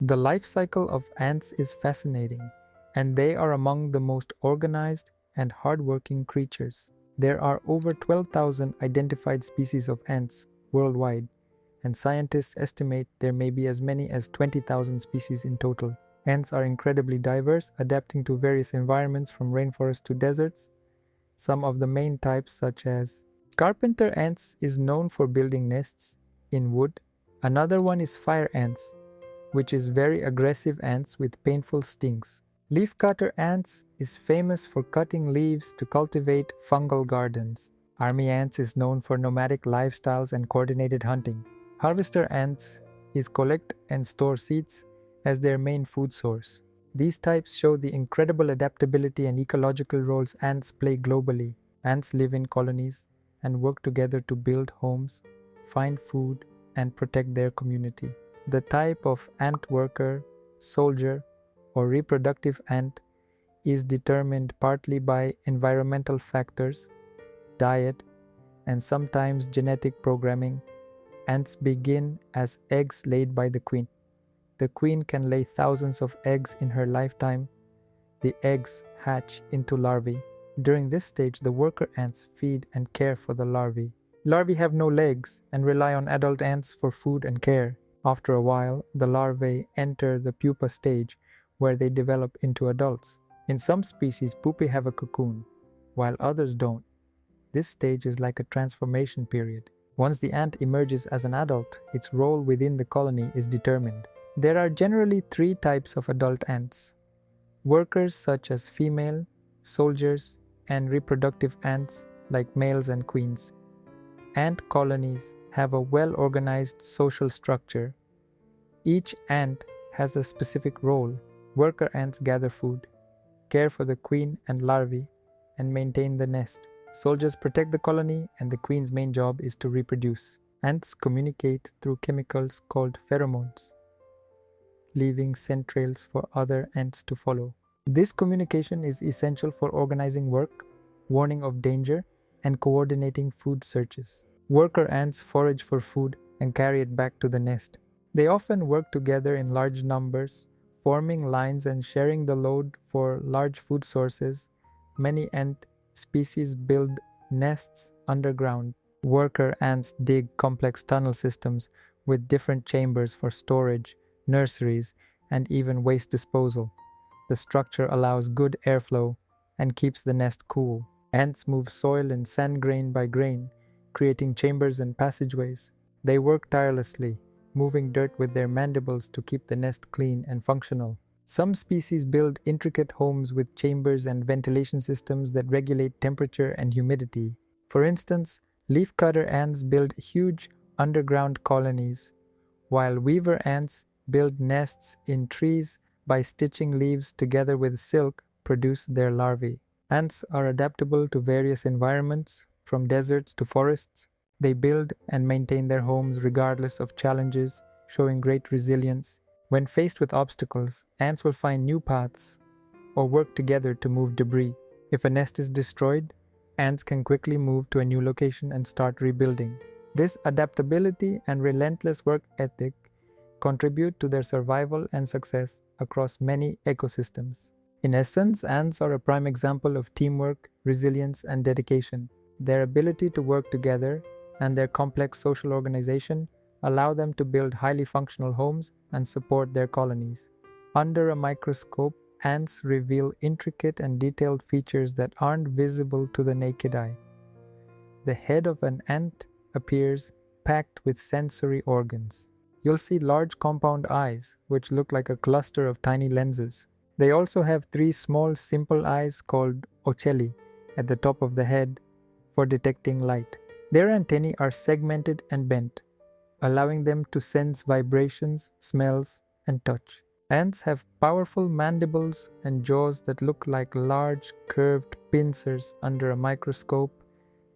The life cycle of ants is fascinating, and they are among the most organized and hardworking creatures. There are over 12,000 identified species of ants worldwide, and scientists estimate there may be as many as 20,000 species in total. Ants are incredibly diverse, adapting to various environments from rainforests to deserts. Some of the main types, such as carpenter ants, is known for building nests in wood. Another one is fire ants, which is very aggressive ants with painful stings. Leafcutter ants is famous for cutting leaves to cultivate fungal gardens. Army ants is known for nomadic lifestyles and coordinated hunting. Harvester ants is collect and store seeds as their main food source. These types show the incredible adaptability and ecological roles ants play globally. Ants live in colonies and work together to build homes, find food, and protect their community. The type of ant worker, soldier, or reproductive ant is determined partly by environmental factors, diet, and sometimes genetic programming. Ants begin as eggs laid by the queen. The queen can lay thousands of eggs in her lifetime. The eggs hatch into larvae. During this stage, the worker ants feed and care for the larvae. Larvae have no legs and rely on adult ants for food and care. After a while, the larvae enter the pupa stage, where they develop into adults. In some species, pupae have a cocoon, while others don't. This stage is like a transformation period. Once the ant emerges as an adult, its role within the colony is determined. There are generally 3 types of adult ants: workers such as female, soldiers, and reproductive ants like males and queens. Ant colonies have a well-organized social structure. Each ant has a specific role. Worker ants gather food, care for the queen and larvae, and maintain the nest. Soldiers protect the colony, and the queen's main job is to reproduce. Ants communicate through chemicals called pheromones, leaving scent trails for other ants to follow. This communication is essential for organizing work, warning of danger, and coordinating food searches. Worker ants forage for food and carry it back to the nest. They often work together in large numbers, forming lines and sharing the load for large food sources. Many ant species build nests underground. Worker ants dig complex tunnel systems with different chambers for storage, nurseries, and even waste disposal. The structure allows good airflow and keeps the nest cool. Ants move soil and sand grain by grain, creating chambers and passageways. They work tirelessly, moving dirt with their mandibles to keep the nest clean and functional. Some species build intricate homes with chambers and ventilation systems that regulate temperature and humidity. For instance, leafcutter ants build huge underground colonies, while weaver ants build nests in trees by stitching leaves together with silk produce their larvae. Ants are adaptable to various environments, from deserts to forests. They build and maintain their homes regardless of challenges, showing great resilience. When faced with obstacles, ants will find new paths or work together to move debris. If a nest is destroyed, ants can quickly move to a new location and start rebuilding. This adaptability and relentless work ethic contribute to their survival and success across many ecosystems. In essence, ants are a prime example of teamwork, resilience, and dedication. Their ability to work together and their complex social organization allow them to build highly functional homes and support their colonies. Under a microscope, ants reveal intricate and detailed features that aren't visible to the naked eye. The head of an ant appears packed with sensory organs. You'll see large compound eyes, which look like a cluster of tiny lenses. They also have 3 small simple eyes called ocelli at the top of the head for detecting light. Their antennae are segmented and bent, allowing them to sense vibrations, smells, and touch. Ants have powerful mandibles and jaws that look like large, curved pincers under a microscope.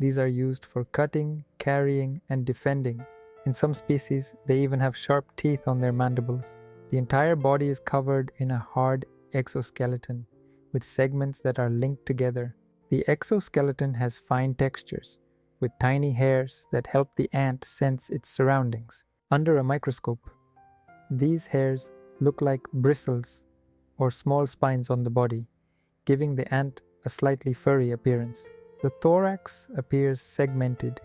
These are used for cutting, carrying, and defending. In some species, they even have sharp teeth on their mandibles. The entire body is covered in a hard exoskeleton with segments that are linked together. The exoskeleton has fine textures, with tiny hairs that help the ant sense its surroundings. Under a microscope, these hairs look like bristles or small spines on the body, giving the ant a slightly furry appearance. The thorax appears segmented,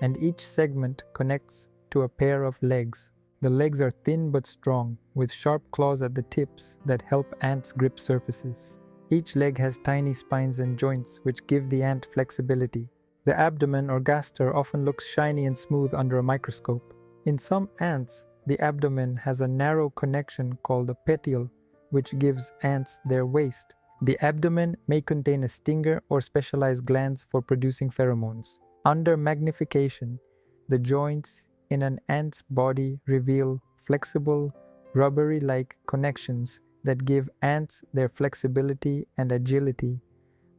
and each segment connects to a pair of legs. The legs are thin but strong, with sharp claws at the tips that help ants grip surfaces. Each leg has tiny spines and joints which give the ant flexibility. The abdomen or gaster often looks shiny and smooth under a microscope. In some ants, the abdomen has a narrow connection called a petiole, which gives ants their waist. The abdomen may contain a stinger or specialized glands for producing pheromones. Under magnification, the joints in an ant's body reveal flexible, rubbery-like connections that give ants their flexibility and agility,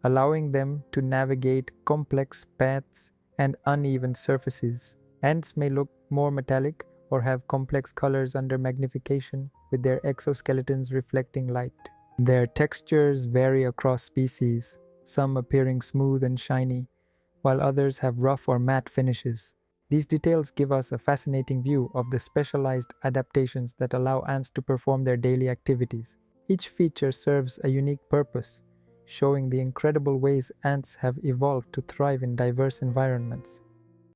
allowing them to navigate complex paths and uneven surfaces. Ants may look more metallic or have complex colors under magnification, with their exoskeletons reflecting light. Their textures vary across species, some appearing smooth and shiny, while others have rough or matte finishes. These details give us a fascinating view of the specialized adaptations that allow ants to perform their daily activities. Each feature serves a unique purpose, showing the incredible ways ants have evolved to thrive in diverse environments.